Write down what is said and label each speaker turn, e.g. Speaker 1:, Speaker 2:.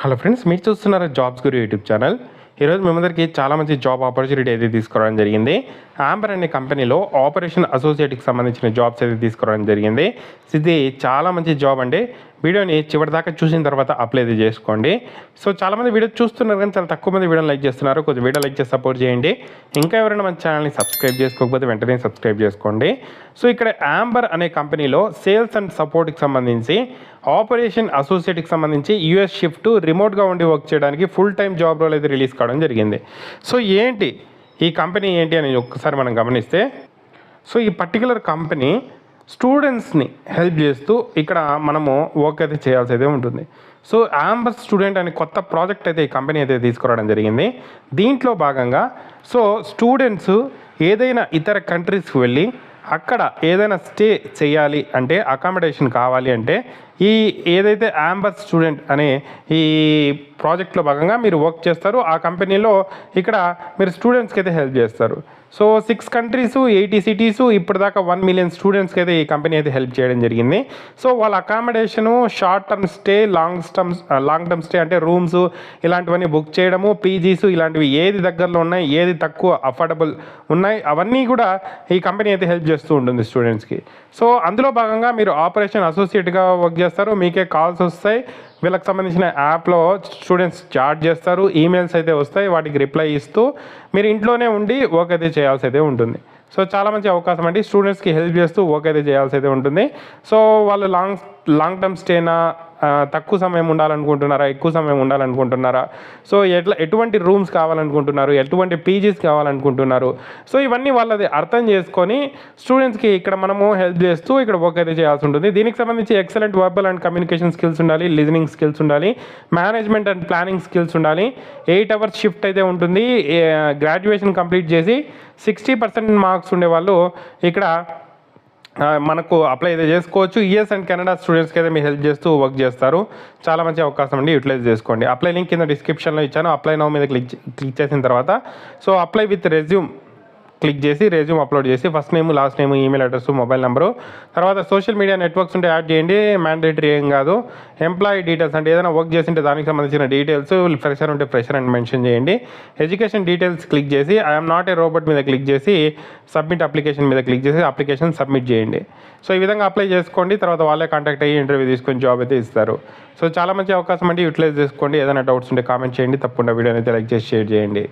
Speaker 1: Hello friends, మీరు చూస్తున్నారు jobs గురు YouTube channel. ఈరోజు మీ అందరికీ చాలా మంచి జాబ్ ఆపర్చునిటీ అయితే తీసుకురావడం జరిగింది. ఆంబర్ అనే కంపెనీలో ఆపరేషన్ అసోసియేట్కి సంబంధించిన జాబ్స్ అయితే తీసుకురావడం జరిగింది. ఇది చాలా మంచి జాబ్ అండి. వీడియోని చివరి దాకా చూసిన తర్వాత అప్లై అయితే చేసుకోండి. సో చాలామంది వీడియో చూస్తున్నారు కానీ చాలా తక్కువ మంది వీడియోని లైక్ చేస్తున్నారు. కొద్ది వీడియో లైక్ చేసి సపోర్ట్ చేయండి. ఇంకా ఎవరైనా మన ఛానల్ని సబ్స్క్రైబ్ చేసుకోకపోతే వెంటనే సబ్స్క్రైబ్ చేసుకోండి. సో ఇక్కడ ఆంబర్ అనే కంపెనీలో సేల్స్ అండ్ సపోర్ట్కి సంబంధించి ఆపరేషన్ అసోసియేట్కి సంబంధించి యూఎస్ షిఫ్ట్ రిమోట్గా ఉండి వర్క్ చేయడానికి ఫుల్ టైం జాబ్ రోల్ అయితే రిలీజ్ కావడం జరిగింది. సో ఏంటి ఈ కంపెనీ ఏంటి అని ఒక్కసారి మనం గమనిస్తే, సో ఈ పర్టికులర్ కంపెనీ స్టూడెంట్స్ని హెల్ప్ చేస్తూ ఇక్కడ మనము వర్క్ అయితే చేయాల్సి అయితే ఉంటుంది. సో ఆంబర్ స్టూడెంట్ అనే కొత్త ప్రాజెక్ట్ అయితే ఈ కంపెనీ అయితే తీసుకురావడం జరిగింది. దీంట్లో భాగంగా సో స్టూడెంట్స్ ఏదైనా ఇతర కంట్రీస్కి వెళ్ళి అక్కడ ఏదైనా స్టే చేయాలి అంటే, అకామిడేషన్ కావాలి అంటే, ఈ ఏదైతే ఆంబర్ స్టూడెంట్ అనే ఈ ప్రాజెక్ట్లో భాగంగా మీరు వర్క్ చేస్తారు. ఆ కంపెనీలో ఇక్కడ మీరు స్టూడెంట్స్కి అయితే హెల్ప్ చేస్తారు. సో 6 కంట్రీసు 80 సిటీసు ఇప్పటిదాకా 1 మిలియన్ స్టూడెంట్స్కి అయితే ఈ కంపెనీ అయితే హెల్ప్ చేయడం జరిగింది. సో వాళ్ళ accommodation, short term stay, long term stay అంటే రూమ్స్ ఇలాంటివన్నీ బుక్ చేయడము, పీజీస్ ఇలాంటివి ఏది దగ్గరలో ఉన్నాయి, ఏది తక్కువ అఫోర్డబుల్ ఉన్నాయి, అవన్నీ కూడా ఈ కంపెనీ అయితే హెల్ప్ చేస్తూ ఉంటుంది స్టూడెంట్స్కి. సో అందులో భాగంగా మీరు ఆపరేషన్ అసోసియేట్గా వర్క్ చేస్తారు. మీకే కాల్స్ వస్తాయి. వీళ్ళకి సంబంధించిన యాప్లో స్టూడెంట్స్ చాట్ చేస్తారు, ఈమెయిల్స్ అయితే వస్తాయి, వాటికి రిప్లై ఇస్తూ మీరు ఇంట్లోనే ఉండి వర్క్ అయితే చేయాల్సి అయితే ఉంటుంది. సో చాలా మంచి అవకాశం అండి. స్టూడెంట్స్కి హెల్ప్ చేస్తూ వర్క్ అయితే చేయాల్సి అయితే ఉంటుంది. సో వాళ్ళు లాంగ్ టర్మ్ స్టేనా, తక్కువ సమయం ఉండాలనుకుంటున్నారా, ఎక్కువ సమయం ఉండాలనుకుంటున్నారా, సో ఎటువంటి రూమ్స్ కావాలనుకుంటున్నారు, ఎటువంటి పీజీస్ కావాలనుకుంటున్నారు, సో ఇవన్నీ వాళ్ళది అర్థం చేసుకొని స్టూడెంట్స్కి ఇక్కడ మనము హెల్ప్ చేస్తూ ఇక్కడ వర్క్ అయితే చేయాల్సి ఉంటుంది. దీనికి సంబంధించి excellent verbal and communication skills ఉండాలి, లిజనింగ్ స్కిల్స్ ఉండాలి, మేనేజ్మెంట్ అండ్ ప్లానింగ్ స్కిల్స్ ఉండాలి. 8 అవర్స్ షిఫ్ట్ అయితే ఉంటుంది. గ్రాడ్యుయేషన్ కంప్లీట్ చేసి 60% మార్క్స్ ఉండేవాళ్ళు ఇక్కడ మనకు అప్లై అయితే చేసుకోవచ్చు. యూఎస్ అండ్ కెనడా స్టూడెంట్స్కి అయితే మీరు హెల్ప్ చేస్తూ వర్క్ చేస్తారు. చాలా మంచి అవకాశం అండి, యూటిలైజ్ చేసుకోండి. అప్లై లింక్ కింద డిస్క్రిప్షన్లో ఇచ్చాను. అప్లై నౌ మీద క్లిక్ చేసిన తర్వాత so apply with resume click చేసి రెజ్యూమ్ అప్లోడ్ చేసి first name, last name, email address, mobile number, తర్వాత సోషల్ మీడియా నెట్వర్క్స్ ఉంటే యాడ్ చేయండి. మ్యాండేటరీ ఏం కాదు. ఎంప్లాయీ డీటెయిల్స్ అంటే ఏదైనా వర్క్ చేసింటే దానికి సంబంధించిన డీటెయిల్స్, ఫ్రెషర్ ఉంటే ఫ్రెషర్ అని మెన్షన్ చేయండి. ఎడ్యుకేషన్ డీటెయిల్స్ క్లిక్ చేసి ఐఎమ్ నాట్ ఏ రోబోట్ మీద క్లిక్ చేసి సబ్మిట్ అప్లికేషన్ మీద క్లిక్ చేసి అప్లికేషన్ సబ్మిట్ చేయండి. సో ఈ విధంగా అప్లై చేసుకోండి. తర్వాత వాళ్ళే కాంటాక్ట్ అయ్యి ఇంటర్వ్యూ తీసుకొని జాబ్ అయితే ఇస్తారు. సో చాలా మంచి అవకాశం అండి, యూటిలైజ్ చేసుకోండి. ఏదైనా డౌట్స్ ఉంటే కామెంట్ చేయండి. తప్పకుండా వీడియోని అయితే లైక్ చేసి షేర్ చేయండి.